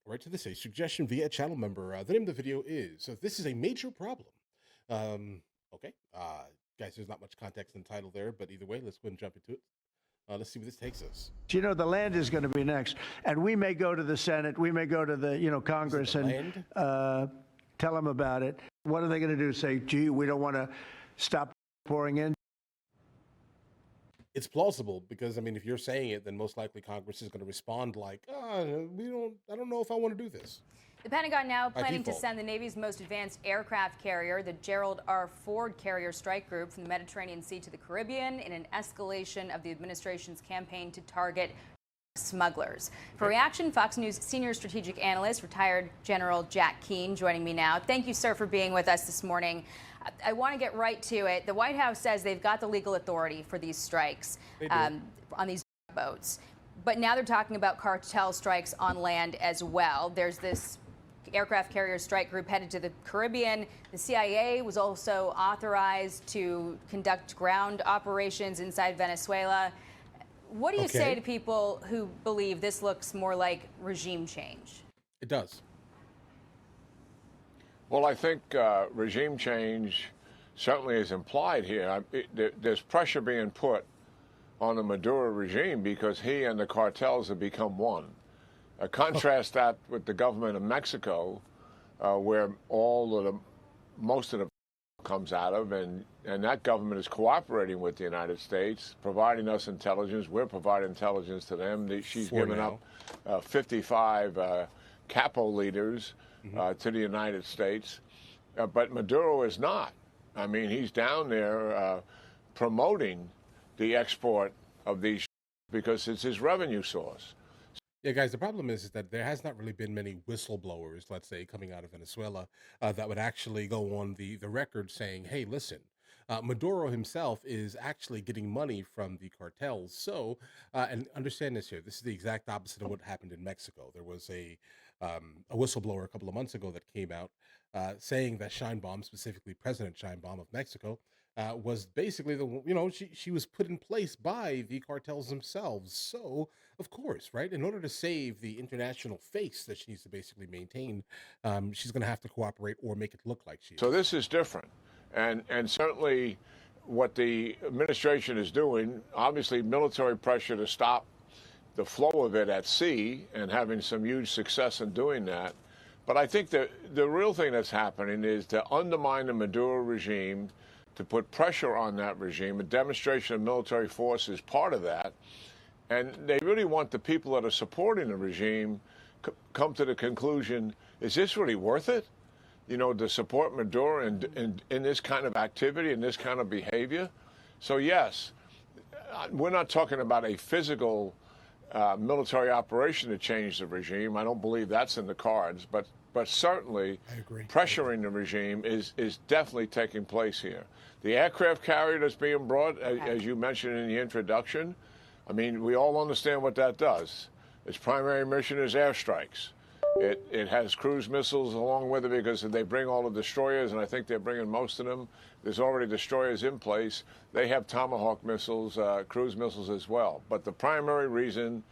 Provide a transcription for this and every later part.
Right to this, a suggestion via a channel member. The name of the video is, so this is a major problem. Okay. Guys, there's not much context in the title there, but either way, let's go and jump into it. Let's see where this takes us. You know, the land is going to be next, and we may go to the Senate, we may go to the Congress and tell them about it. What are they going to do? Say, gee, we don't want to stop pouring in? It's plausible because, I mean, if you're saying it, then most likely Congress is going to respond like, I don't know if I want to do this. The Pentagon now planning to send the Navy's most advanced aircraft carrier, the Gerald R. Ford Carrier Strike Group, from the Mediterranean Sea to the Caribbean in an escalation of the administration's campaign to target smugglers. For reaction, Fox News senior strategic analyst, retired General Jack Keane, joining me now. Thank you, sir, for being with us this morning. I want to get right to it. The White House says they've got the legal authority for these strikes on these boats. But now they're talking about cartel strikes on land as well. There's this aircraft carrier strike group headed to the Caribbean. The CIA was also authorized to conduct ground operations inside Venezuela. What do you say to people who believe this looks more like regime change? It does. Well, I think regime change certainly is implied here. There's pressure being put on the Maduro regime because he and the cartels have become one. Contrast that with the government of Mexico, where most of the comes out of, and that government is cooperating with the United States, providing us intelligence. We're providing intelligence to them. She's given up 55 capo leaders to the United States, but Maduro is not. I mean, he's down there promoting the export of these because it's his revenue source. Yeah, guys, the problem is that there has not really been many whistleblowers, let's say, coming out of Venezuela that would actually go on the record saying, hey, listen, Maduro himself is actually getting money from the cartels. So, and understand this here, this is the exact opposite of what happened in Mexico. There was a whistleblower a couple of months ago that came out saying that Sheinbaum, specifically President Sheinbaum of Mexico, was basically she was put in place by the cartels themselves. So, of course, right, in order to save the international face that she needs to basically maintain, she's going to have to cooperate or make it look like she is. So this is different. And certainly what the administration is doing, obviously military pressure to stop the flow of it at sea and having some huge success in doing that. But I think the real thing that's happening is to undermine the Maduro regime, to put pressure on that regime. A demonstration of military force is part of that. And they really want the people that are supporting the regime come to the conclusion, is this really worth it? To support Maduro in this kind of activity and this kind of behavior? So, yes, we're not talking about a physical military operation to change the regime. I don't believe that's in the cards. But certainly pressuring the regime is definitely taking place here. The aircraft carrier that's being brought, as you mentioned in the introduction, I mean, we all understand what that does. Its primary mission is airstrikes. It has cruise missiles along with it because they bring all the destroyers, and I think they're bringing most of them. There's already destroyers in place. They have Tomahawk missiles, cruise missiles as well. But the primary reason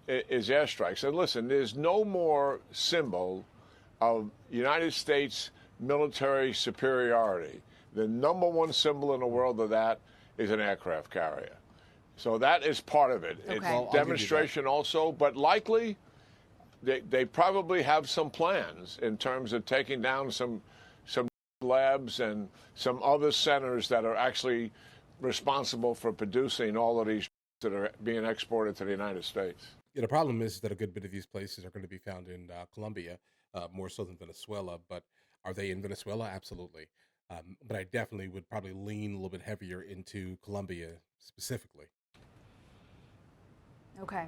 is airstrikes. And listen, there's no more symbol of United States military superiority. The number one symbol in the world of that is an aircraft carrier. So that is part of it. Okay. It's demonstration also, but likely they probably have some plans in terms of taking down some labs and some other centers that are actually responsible for producing all of these that are being exported to the United States. Yeah, the problem is that a good bit of these places are going to be found in Colombia, more so than Venezuela. But are they in Venezuela? Absolutely. But I definitely would probably lean a little bit heavier into Colombia specifically. Okay.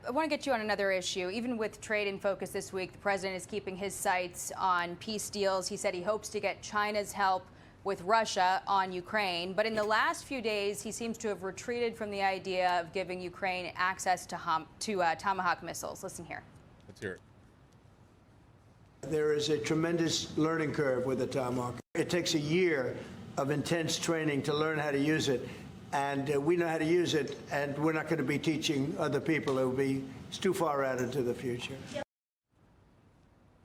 I want to get you on another issue. Even with trade in focus this week, the president is keeping his sights on peace deals. He said he hopes to get China's help with Russia on Ukraine. But in the last few days, he seems to have retreated from the idea of giving Ukraine access to Tomahawk missiles. Listen here. Let's hear it. There is a tremendous learning curve with the Tomahawk. It takes a year of intense training to learn how to use it. And we know how to use it, and we're not going to be teaching other people. It's too far out into the future.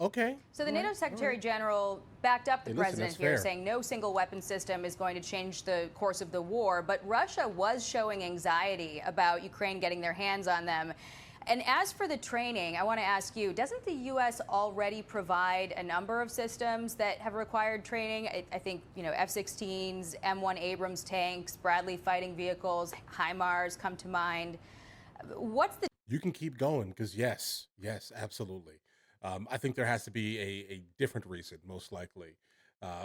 Okay. So the All NATO right. All Secretary right. General backed up the Hey, listen, president that's here, fair. saying no single weapon system is going to change the course of the war. But Russia was showing anxiety about Ukraine getting their hands on them. And as for the training, I want to ask you, doesn't the U.S. already provide a number of systems that have required training? I think, F-16s, M1 Abrams tanks, Bradley fighting vehicles, HIMARS come to mind. What's the You can keep going because yes, absolutely. I think there has to be a different reason, most likely,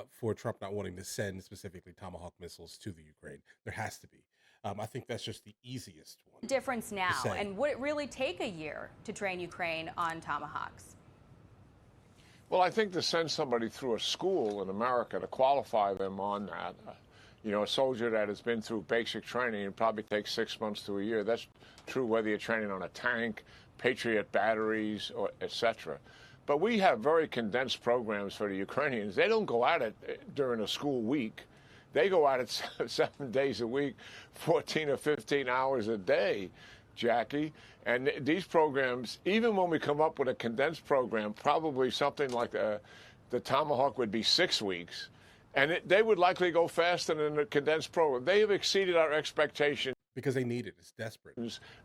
for Trump not wanting to send specifically Tomahawk missiles to the Ukraine. There has to be. I think that's just the easiest one difference to now? say. And would it really take a year to train Ukraine on Tomahawks? Well, I think to send somebody through a school in America to qualify them on that, a soldier that has been through basic training, it probably takes 6 months to a year. That's true whether you're training on a tank, Patriot batteries, or etc. But we have very condensed programs for the Ukrainians. They don't go at it during a school week. They go at it 7 days a week, 14 or 15 hours a day, Jackie. And these programs, even when we come up with a condensed program, probably something like the Tomahawk would be 6 weeks. And they would likely go faster than the condensed program. They have exceeded our expectations. Because they need it. It's desperate.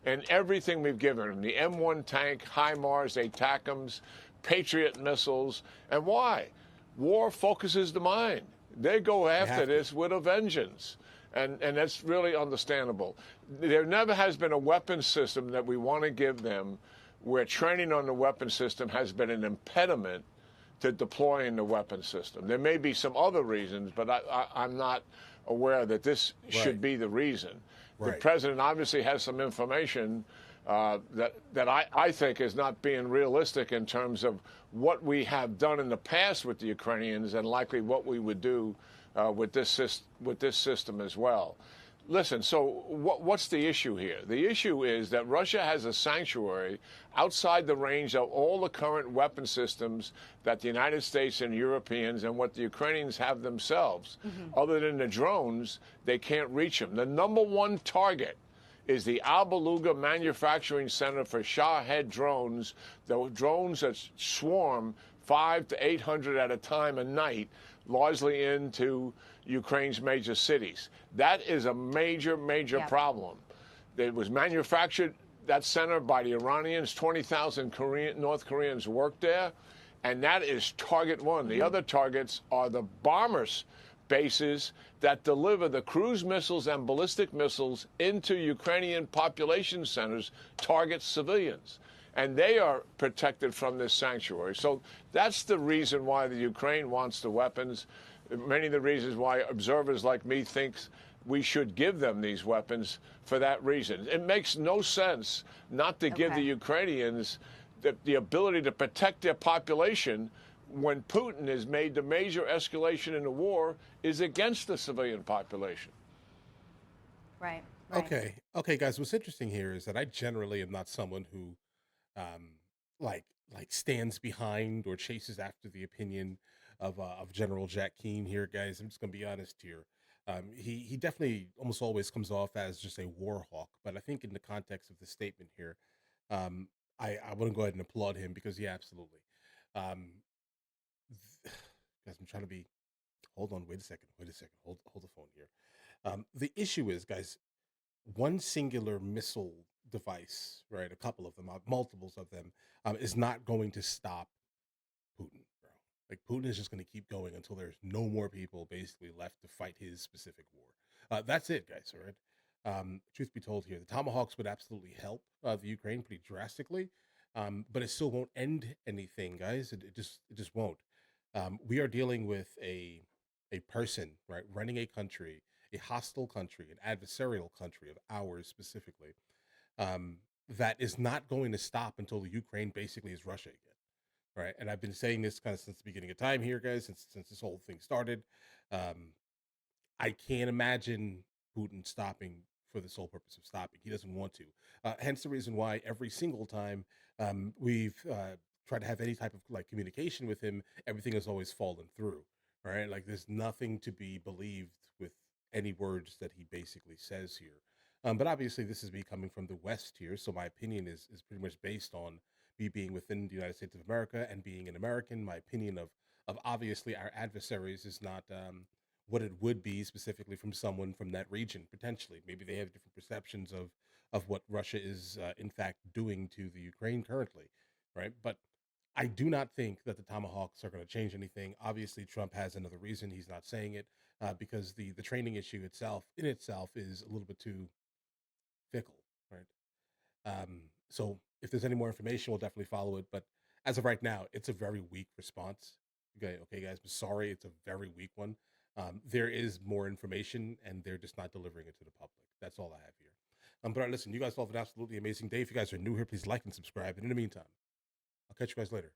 And everything we've given them, the M1 tank, HIMARS, ATACMS, Patriot missiles. And why? War focuses the mind. They go after this with a vengeance. And that's really understandable. There never has been a weapon system that we want to give them where training on the weapon system has been an impediment to deploying the weapon system. There may be some other reasons, but I'm not aware that this should be the reason. The president obviously has some information that I think is not being realistic in terms of what we have done in the past with the Ukrainians and likely what we would do with this system as well. Listen, so what's the issue here? The issue is that Russia has a sanctuary outside the range of all the current weapon systems that the United States and Europeans and what the Ukrainians have themselves. Other than the drones, they can't reach them. The number one target is the Al Beluga Manufacturing Center for Shahed drones, the drones that swarm 500 to 800 at a time a night, largely into Ukraine's major cities. That is a major problem. It was manufactured, that center, by the Iranians. 20,000 North Koreans work there, and that is target one. The other targets are the bombers bases that deliver the cruise missiles and ballistic missiles into Ukrainian population centers, target civilians. And they are protected from this sanctuary. So that's the reason why the Ukraine wants the weapons. Many of the reasons why observers like me think we should give them these weapons for that reason. It makes no sense not to give the Ukrainians the ability to protect their population when Putin has made the major escalation in the war is against the civilian population. Right. Okay, guys. What's interesting here is that I generally am not someone who, um, like stands behind or chases after the opinion of General Jack Keane here, guys. I'm just gonna be honest here. He definitely almost always comes off as just a war hawk, but I think in the context of the statement here, um, I want to go ahead and applaud him because yeah, absolutely. Um, guys, I'm trying to be. Hold on, wait a second, hold the phone here. The issue is, guys, one singular missile device, right? A couple of them, multiples of them, is not going to stop Putin, bro. Like Putin is just going to keep going until there's no more people basically left to fight his specific war. That's it, guys. All right. Truth be told, here the Tomahawks would absolutely help the Ukraine pretty drastically, but it still won't end anything, guys. It just won't. We are dealing with a person, right, running a country, a hostile country, an adversarial country of ours specifically, that is not going to stop until the Ukraine basically is Russia again. Right. And I've been saying this kind of since the beginning of time here, guys, since this whole thing started. Um, I can't imagine Putin stopping for the sole purpose of stopping. He doesn't want to. Hence the reason why every single time we've tried to have any type of like communication with him, everything has always fallen through. Right? Like there's nothing to be believed with any words that he basically says here. But obviously, this is me coming from the West here, so my opinion is pretty much based on me being within the United States of America and being an American, my opinion of obviously our adversaries is not what it would be specifically from someone from that region. Potentially, maybe they have different perceptions of what Russia is in fact doing to the Ukraine currently, right? But I do not think that the tomahawks are going to change anything. Obviously, Trump has another reason he's not saying it because the training issue itself in itself is a little bit too fickle, right? So if there's any more information, we'll definitely follow it. But as of right now, it's a very weak response. Okay, guys, I'm sorry, it's a very weak one. There is more information, and they're just not delivering it to the public. That's all I have here. But all right, listen, you guys all have an absolutely amazing day. If you guys are new here, please like and subscribe. And in the meantime, I'll catch you guys later.